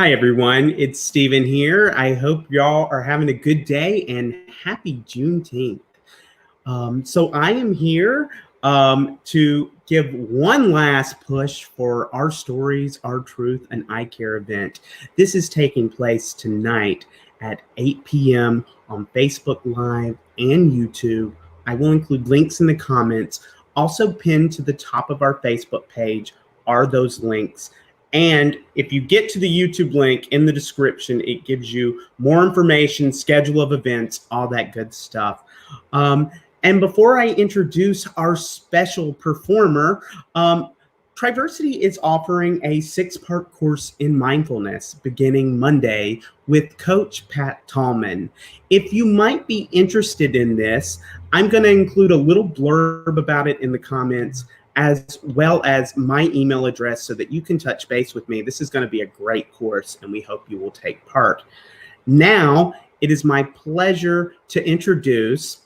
Hi, everyone. It's Steven here. I hope y'all are having a good day and happy Juneteenth. So I am here to give one last push for Our Stories, Our Truth, and I Care event. This is taking place tonight at 8 p.m. on Facebook Live and YouTube. I will include links in the comments. Also pinned to the top of our Facebook page are those links. And if you get to the YouTube link in the description, it gives you more information, schedule of events, all that good stuff. And before I introduce our special performer, TriVersity is offering a 6-part course in mindfulness beginning Monday with Coach Pat Tallman. If you might be interested in this, I'm going to include a little blurb about it in the comments, as well as my email address so that you can touch base with me. This is going to be a great course, and we hope you will take part. Now, it is my pleasure to introduce,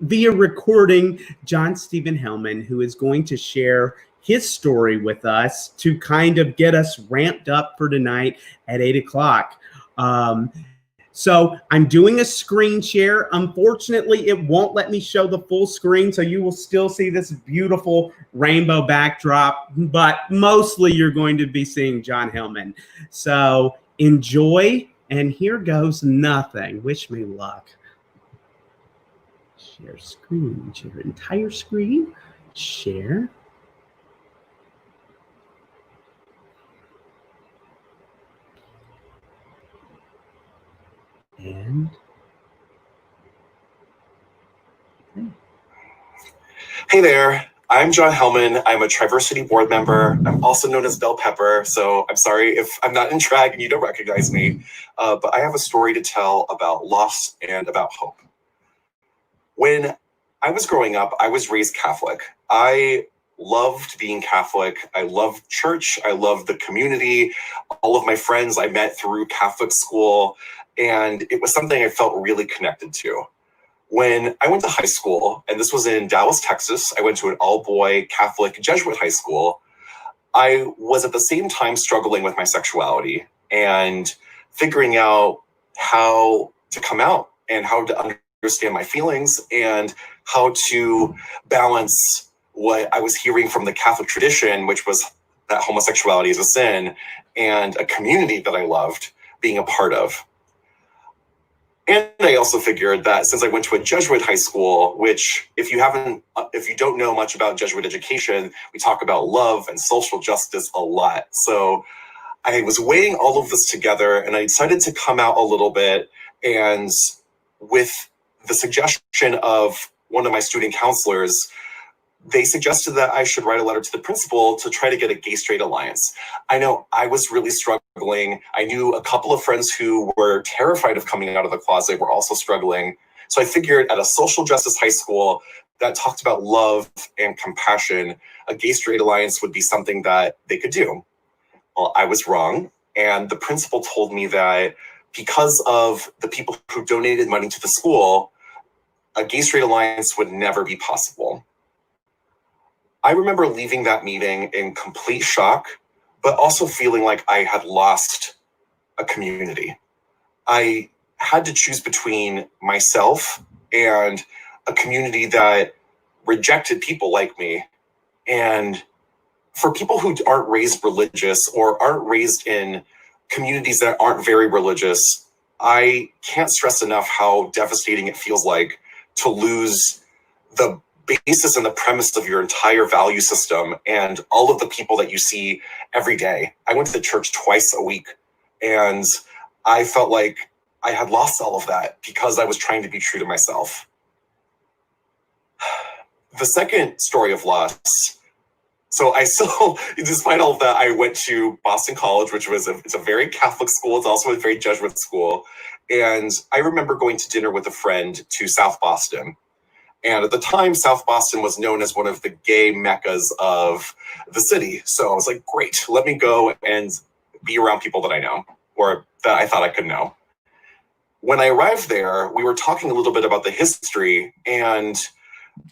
via recording, John Stephen Hellman, who is going to share his story with us to kind of get us ramped up for tonight at 8 o'clock. So I'm doing a screen share. Unfortunately, it won't let me show the full screen, so you will still see this beautiful rainbow backdrop, but mostly you're going to be seeing John Hellman. So enjoy, and here goes nothing. Wish me luck. Share screen, share entire screen, share. And Hey there, I'm John Hellman. I'm a TriVersity Board Member. I'm also known as Bell Pepper, so I'm sorry if I'm not in drag and you don't recognize me, but I have a story to tell about loss and about hope. When I was growing up, I was raised Catholic. I loved being Catholic. I loved church. I loved the community. All of my friends I met through Catholic school, and it was something I felt really connected to. When I went to high school, and this was in Dallas, Texas, I went to an all-boy Catholic Jesuit high school. I was at the same time struggling with my sexuality and figuring out how to come out and how to understand my feelings and how to balance what I was hearing from the Catholic tradition, which was that homosexuality is a sin, and a community that I loved being a part of. And I also figured that since I went to a Jesuit high school, which if you don't know much about Jesuit education, we talk about love and social justice a lot. So I was weighing all of this together, and I decided to come out a little bit. And with the suggestion of one of my student counselors, they suggested that I should write a letter to the principal to try to get a gay-straight alliance. I know I was really struggling. I knew a couple of friends who were terrified of coming out of the closet were also struggling. So I figured at a social justice high school that talked about love and compassion, a gay-straight alliance would be something that they could do. Well, I was wrong. And the principal told me that because of the people who donated money to the school, a gay-straight alliance would never be possible. I remember leaving that meeting in complete shock, but also feeling like I had lost a community. I had to choose between myself and a community that rejected people like me. And for people who aren't raised religious or aren't raised in communities that aren't very religious, I can't stress enough how devastating it feels like to lose the basis and the premise of your entire value system and all of the people that you see every day. I went to the church twice a week, and I felt like I had lost all of that because I was trying to be true to myself. The second story of loss. So I still, despite all of that, I went to Boston College, which was it's a very Catholic school. It's also a very Jesuit school. And I remember going to dinner with a friend to South Boston. And at the time, South Boston was known as one of the gay meccas of the city. So I was like, great, let me go and be around people that I know, or that I thought I could know. When I arrived there, we were talking a little bit about the history, and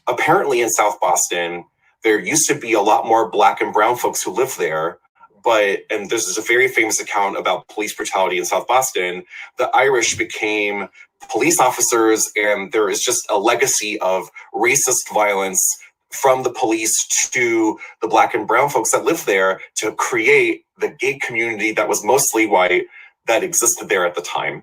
apparently in South Boston, there used to be a lot more Black and brown folks who lived there, and there's a very famous account about police brutality in South Boston. The Irish became police officers, and there is just a legacy of racist violence from the police to the Black and brown folks that lived there to create the gay community that was mostly white that existed there at the time.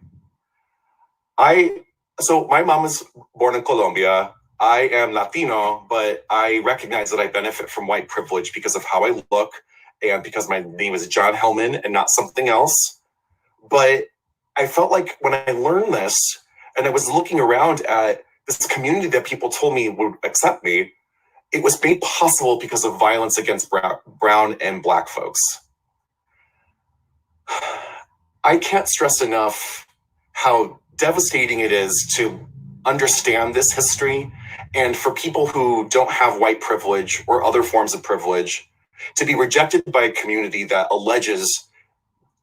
So my mom was born in Colombia. I am Latino, but I recognize that I benefit from white privilege because of how I look and because my name is John Hellman and not something else. But I felt like when I learned this and I was looking around at this community that people told me would accept me, it was made possible because of violence against brown and Black folks. I can't stress enough how devastating it is to understand this history, and for people who don't have white privilege or other forms of privilege to be rejected by a community that alleges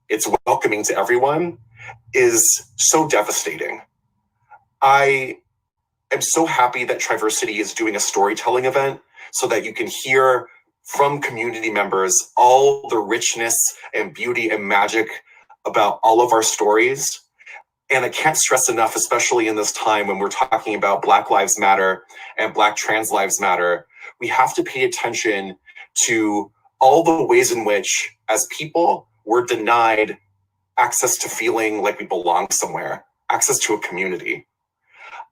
it's welcoming to everyone is so devastating. I am so happy that TriVersity is doing a storytelling event so that you can hear from community members all the richness and beauty and magic about all of our stories. And I can't stress enough, especially in this time when we're talking about Black Lives Matter and Black Trans Lives Matter, we have to pay attention to all the ways in which, as people, we're denied access to feeling like we belong somewhere, access to a community.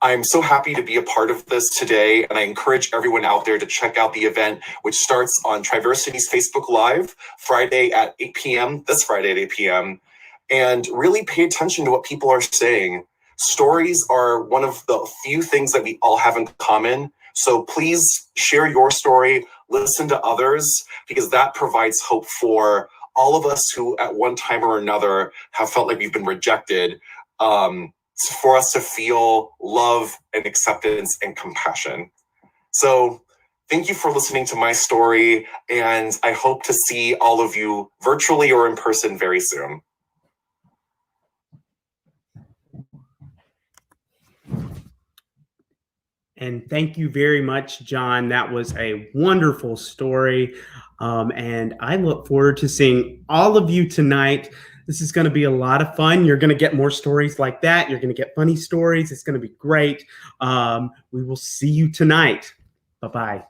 I'm so happy to be a part of this today, and I encourage everyone out there to check out the event, which starts on TriVersity's Facebook Live Friday at 8 p.m., this Friday at 8 p.m., and really pay attention to what people are saying. Stories are one of the few things that we all have in common. So please share your story, listen to others, because that provides hope for all of us who at one time or another have felt like we've been rejected, for us to feel love and acceptance and compassion. So thank you for listening to my story, and I hope to see all of you virtually or in person very soon. And thank you very much, John. That was a wonderful story. And I look forward to seeing all of you tonight. This is going to be a lot of fun. You're going to get more stories like that. You're going to get funny stories. It's going to be great. We will see you tonight. Bye-bye.